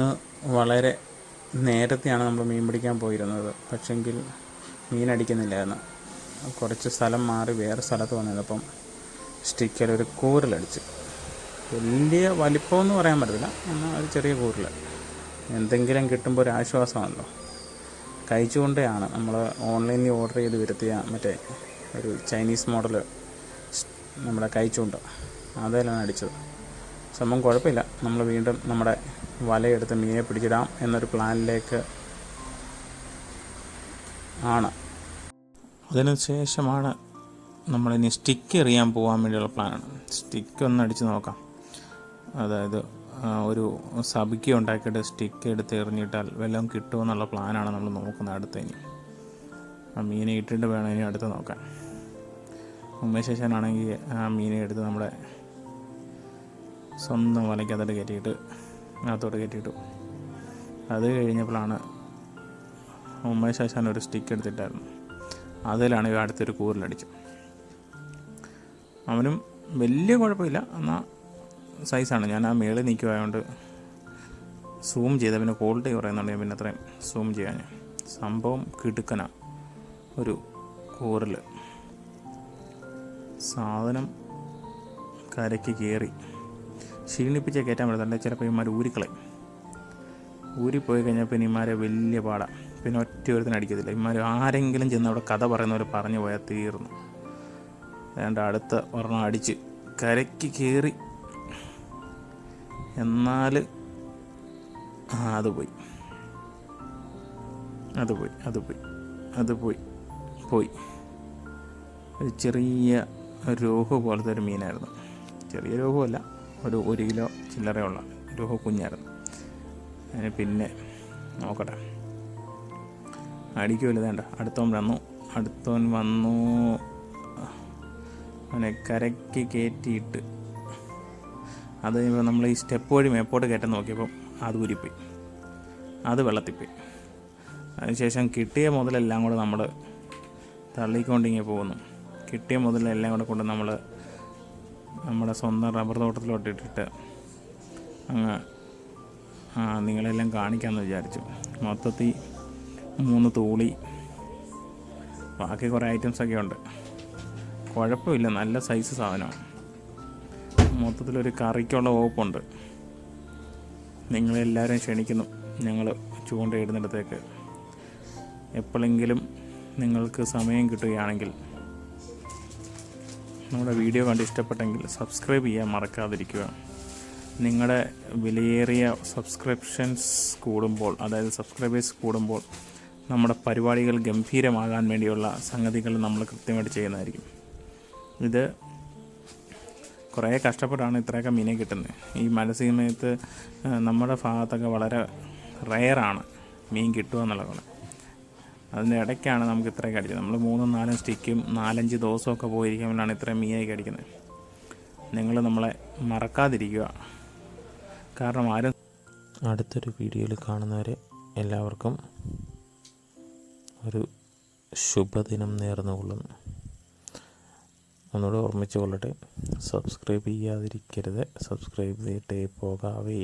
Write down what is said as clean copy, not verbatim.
ഇന്ന് വളരെ നേരത്തെയാണ് നമ്മൾ മീൻ പിടിക്കാൻ പോയിരുന്നത്. പക്ഷെങ്കിൽ മീനടിക്കുന്നില്ലായിരുന്നു. കുറച്ച് സ്ഥലം മാറി വേറെ സ്ഥലത്ത് വന്നപ്പം സ്റ്റിക്കിലൊരു കൂരലടിച്ച്. വലിയ വലിപ്പമൊന്നും പറയാൻ പറ്റത്തില്ല, എന്നാൽ ഒരു ചെറിയ കൂരൽ. എന്തെങ്കിലും കിട്ടുമ്പോൾ ഒരു ആശ്വാസമാണല്ലോ. കഴിച്ചുകൊണ്ടാണ് നമ്മൾ ഓൺലൈനിൽ ഓർഡർ ചെയ്ത് വരുത്തിയ മറ്റേ ഒരു ചൈനീസ് മോഡൽ നമ്മുടെ കഴിച്ചുകൊണ്ട് അതിലാണ് അടിച്ചത്. സംഭവം കുഴപ്പമില്ല. നമ്മൾ വീണ്ടും നമ്മുടെ വലയെടുത്ത് മീനെ പിടിച്ചിടാം എന്നൊരു പ്ലാനിലേക്ക് ആണ്. അതിനുശേഷമാണ് നമ്മളിനി സ്റ്റിക്ക് എറിയാൻ പോകാൻ വേണ്ടിയുള്ള പ്ലാനാണ്. സ്റ്റിക്ക് ഒന്ന് അടിച്ച് നോക്കാം. അതായത് ഒരു സബിക്ക് ഉണ്ടാക്കിയിട്ട് സ്റ്റിക്ക് എടുത്ത് എറിഞ്ഞിട്ടാൽ വല്ലതും കിട്ടുമെന്നുള്ള പ്ലാനാണ് നമ്മൾ നോക്കുന്നത്. അടുത്തതിന് ആ മീനെ ഇട്ടിട്ട് വേണം ഇനി അടുത്ത് നോക്കാൻ. ഉമ്മേശേഷനാണെങ്കിൽ ആ മീനെ എടുത്ത് നമ്മുടെ സ്വന്തം വലയ്ക്കകത്തോട്ട് കയറ്റിയിട്ടു. അത് കഴിഞ്ഞപ്പോഴാണ് ഉമ്മേശാശാൻ ഒരു സ്റ്റിക്ക് എടുത്തിട്ടായിരുന്നു. അതിലാണ് ഈ അടുത്തൊരു കൂരലടിച്ചു. അവനും വലിയ കുഴപ്പമില്ല, എന്നാൽ സൈസാണ്. ഞാൻ ആ മേളിൽ നിൽക്കുമായതുകൊണ്ട് സൂം ചെയ്ത, പിന്നെ ക്വാളിറ്റി പറയുന്നുണ്ട്, ഞാൻ പിന്നെ അത്രയും സൂം ചെയ്യാൻ. സംഭവം കിടുക്കന ഒരു കൂരൽ. സാധനം കരയ്ക്ക് കയറി ക്ഷീണിപ്പിച്ച് കയറ്റാൻ പറ്റത്തില്ല. ചിലപ്പോൾ ഇമാർ ഊരിപ്പോയി കഴിഞ്ഞാൽ പിന്നെ ഇമാരെ വലിയ പാടാണ്. പിന്നെ ഒറ്റ ഒരുത്തിന് അടിക്കത്തില്ല. ഇമാർ ആരെങ്കിലും ചെന്ന് അവിടെ കഥ പറയുന്നവർ പറഞ്ഞു പോയാൽ തീർന്നു. അതുകൊണ്ട് അടുത്ത ഒരെണ്ണം അടിച്ച് കരയ്ക്ക് കയറി. എന്നാൽ അത് പോയി. ഒരു ചെറിയ രോഹു പോലത്തെ ഒരു മീനായിരുന്നു. ചെറിയ രോഹുവല്ല, ഒരു 1 കിലോ ചില്ലറയുള്ള രോഹു കുഞ്ഞായിരുന്നു. അതിന് പിന്നെ നോക്കട്ടെ, അടിക്കുമല്ലോ. വേണ്ട, അടുത്തവൻ വന്നു. അവനെ കരയ്ക്ക് കയറ്റിയിട്ട് അത് കഴിയുമ്പോൾ നമ്മൾ ഈ സ്റ്റെപ്പ് വഴി മേപ്പോട്ട് കയറ്റാൻ നോക്കിയപ്പം അത് ഊരിപ്പോയി, അത് വെള്ളത്തിപ്പോയി. അതിനുശേഷം കിട്ടിയ മുതലെല്ലാം കൂടെ നമ്മൾ തള്ളിക്കൊണ്ടിങ്ങനെ പോകുന്നു. കിട്ടിയ മുതലെല്ലാം കൂടെ കൊണ്ട് നമ്മൾ നമ്മുടെ സ്വന്തം റബ്ബർ തോട്ടത്തിലോട്ട് ഇട്ടിട്ട് അങ്ങ് നിങ്ങളെല്ലാം കാണിക്കാമെന്ന് വിചാരിച്ചു. മൊത്തത്തിൽ 3 തൂളി, ബാക്കി കുറേ ഐറ്റംസൊക്കെ ഉണ്ട്. കുഴപ്പമില്ല, നല്ല സൈസ് സാധനമാണ്. മൊത്തത്തിലൊരു കറിക്കുള്ള വകുപ്പുണ്ട്. നിങ്ങളെല്ലാവരും ക്ഷണിക്കുന്നു ഞങ്ങൾ ചൂണ്ടയിടുന്നിടത്തേക്ക്. എപ്പോഴെങ്കിലും നിങ്ങൾക്ക് സമയം കിട്ടുകയാണെങ്കിൽ നമ്മുടെ വീഡിയോ കണ്ട് ഇഷ്ടപ്പെട്ടെങ്കിൽ സബ്സ്ക്രൈബ് ചെയ്യാൻ മറക്കാതിരിക്കുക. നിങ്ങളുടെ വിലയേറിയ സബ്സ്ക്രൈബേഴ്സ് കൂടുമ്പോൾ നമ്മുടെ പരിപാടികൾ ഗംഭീരമാകാൻ വേണ്ടിയുള്ള സംഗതികൾ നമ്മൾ കൃത്യമായിട്ട് ചെയ്യുന്നതായിരിക്കും. ഇത് കുറേ കഷ്ടപ്പെട്ടാണ് ഇത്രയൊക്കെ മീനെ കിട്ടുന്നത്. ഈ മത്സ്യമയത്ത് നമ്മുടെ ഭാഗത്തൊക്കെ വളരെ റെയറാണ് മീൻ കിട്ടുക എന്നുള്ളതാണ്. അതിൻ്റെ ഇടയ്ക്കാണ് നമുക്ക് ഇത്രയൊക്കെ അടിച്ചത്. നമ്മൾ 3-4 സ്റ്റിക്കും 4-5 ദിവസമൊക്കെ പോയിരിക്കുമ്പോഴാണ് ഇത്രയും മീനൊക്കെ അടിക്കുന്നത്. നിങ്ങൾ നമ്മളെ മറക്കാതിരിക്കുക. കാരണം ആരും അടുത്തൊരു വീഡിയോയിൽ കാണുന്നവരെ എല്ലാവർക്കും ഒരു ശുഭദിനം നേർന്നുകൊള്ളുന്നു. ഒന്നുകൂടെ ഓർമ്മിച്ചു കൊള്ളട്ടെ, സബ്സ്ക്രൈബ് ചെയ്യാതിരിക്കരുത്, സബ്സ്ക്രൈബ് ചെയ്തിട്ടേ പോകാവേ.